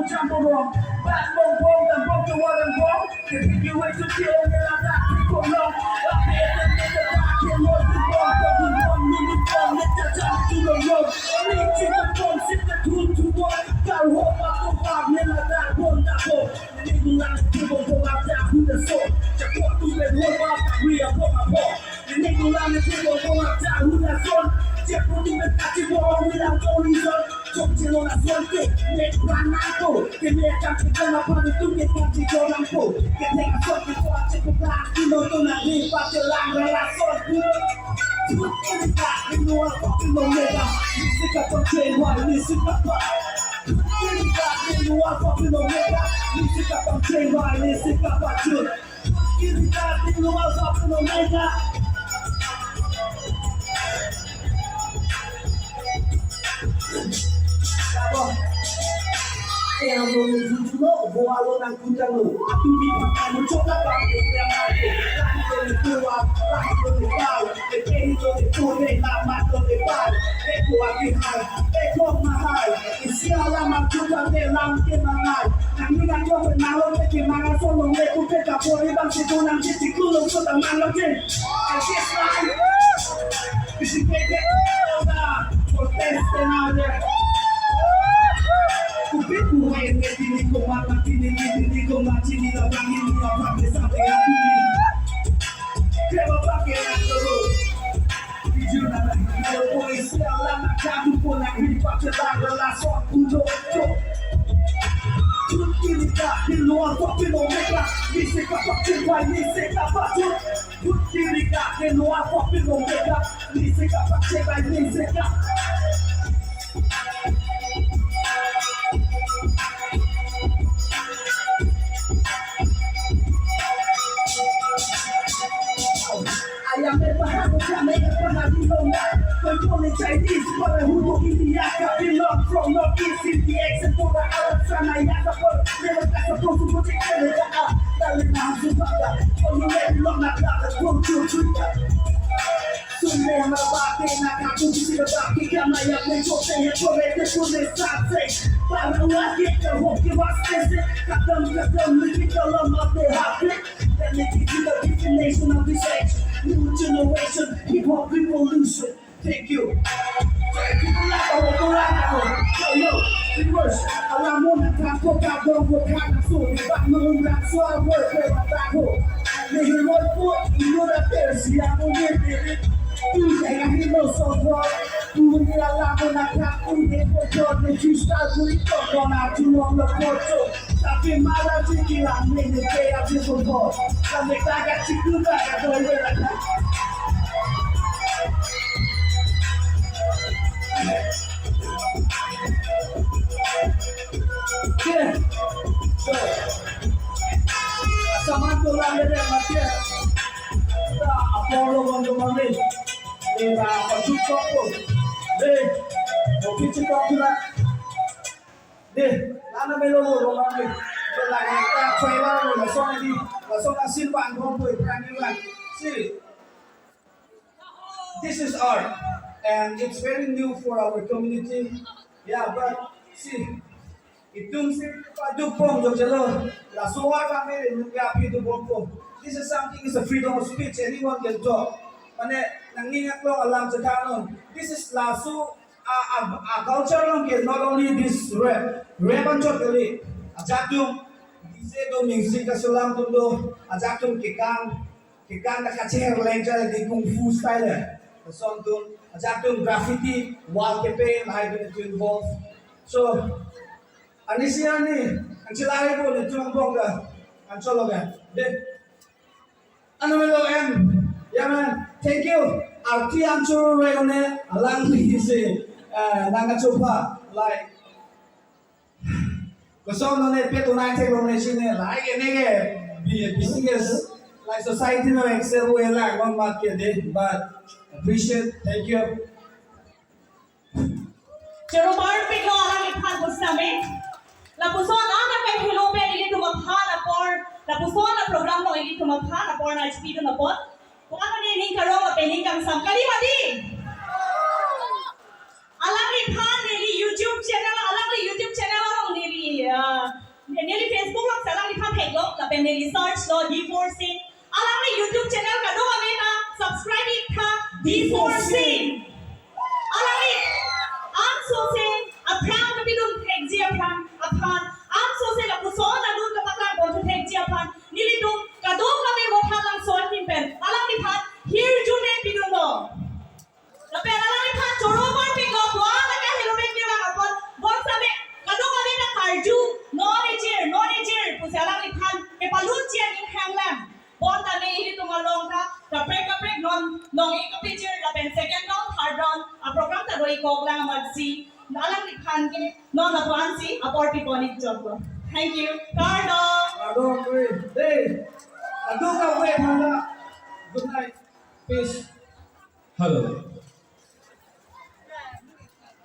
will jump borong. Back bong bong, dan bong to what and bong. Can take you away to kill me like that. People know. Up here, the nigga back in what you want. But we want uniform, let the time to the road. Reach in the phone, sit the tool to work. Got hope up to five, like that, one that hole. The nigga like the people go out there, who the soul. Just walk through the road, up, we are for my ball. The nigga like the people go out there, who the soul. Just put him in the wall without no reason. Something on a Sunday, make plan go. Give me a chance to turn up on the two, get back to your uncle. Get take a shot before I take a glass. You know, don't I live back the land where I saw good. Put in the back, you know I'm fucking no nigga. You sick up on train, why you sick up on? Put in the back, you know I'm fucking no nigga. You sick up on train, why you sick up on you? Put in the back, you know I'm fucking no nigga. Yang boleh jujur, bawa orang kucing lu. Aku dipakai mencoba bangkit yang aku. Lagi boleh keluar, lagi boleh kau. Lekeh boleh turun, lama boleh bal. Eko akihai, eko mahal. Isialah majukan dalam kemangai. Nanti kan kau kenal, kemangan solo leku peka boleh bangkit orang jadi kulung sudah manglakin. Asyik lain. Bisiklet, dah. Protes tenada. Kupiku hai meti ni ko mata kini ni ko machi ni la bangi ni la pakai sampai hati ni. Kau pakai aku. Bijou na kalau polisi alam nak jatuh pun nak hidup celah relason untuk. Kini tak di luar kopi no mereka. Bisa kapak cepat, bisa kapak cut. Kini tak di luar kopi no mereka. Bisa kapak cepat, bisa kapak. Ayam berbahan bukan mereka pernah dilonggar. Controlling Chinese pada hulu India. Belong from North East CTX and for the Arab sana yang support. Never got supposed to protect mereka. Dari langsung pada. Oh you let long nak dapat control Twitter. Sunday mabaki nak aku bisa berbaki kama yang mencoba yang korek tulis sate. Para lagi terhubung wastes. Kadang lebih dalam apa hati. Let me give you the definition of this age. New generation, hip hop revolution. Thank you. People like yo, reverse. Alam mo na transport ka doon ko so iba mo na so work with ako. Nihilod po, ino na persi ako ngiti. Tuesday, I hear no so far. Tuwing alam mo na kakunin ko doon. Nag-freestyle ko ito, doon na tulong na porto. Tapi malah cikilan ini kayak disebut. Sampai tagak cikuta kata orang. Sama tu lah dia macam. Apollo bantu mami. Dia baju kau. Dia, kopi cekok tu lah. Dia, lana melo romani. Lagi tak trailer langsung asin bang kompoi prangilan. See, this is art, and it's very new for our community. Yeah, but see, itong si padupong jalo. La suwa kami ngapi tu bongko. This is something is a freedom of speech. Anyone can talk. Mane nangingat lo alam sa kanon. This is lasu a culture long not only this rap ang choteli. Ajatum dice do music kasulang tundo. Ajatum kikang na kacher lenja di kung fu style. Song tun ajatum graffiti wall campaign I been to involve. So anisia ni ang silari ko ni tumbong ka ang sologan. Ano melo em? Yeah man, thank you. Arti ang churu reyone alang dice nangachupa like Kosong none petunai technology ne like nege business like society no excel we like one market but appreciate thank you. Jeromar piglo ang ipan ko sa amin. Lapuson ang may hilope ili tumaphan apor. Lapuson ang programa ili tumaphan apor na speed na pot. Kung ano nining karong apening kang sam kalimadi. Alam ni pan nili YouTube channel ang nili Nili Facebook lang sa lang ni phan hek lo la pen nili search lo D4C alang ni YouTube channel ka do kami na subscribe it ka D4C alang ni ang sosin apran ka bidun hek ji apran aphan ang sosin la puson na dun ka paklan bon hek ji aphan nili do ka do kami Vothatlangso tin pen alang ni phan here june bidun lo la pen alang ni phan choro ban pi go bwa la ka hello ben ki lang apon bon sabe ka do kami na karju no ni jir pu sa lang ni phan ke palun chian in hang lam bon ta ne hi tu ngalong ka ka prek non ik pi jir la pen second round third round a program ta roi kok lang mat si alang ni phan ke non la pan si apor pi ponik job ko thank you kardo hey adu ka we mala good night peace Hello.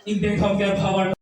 In Bangkok, power.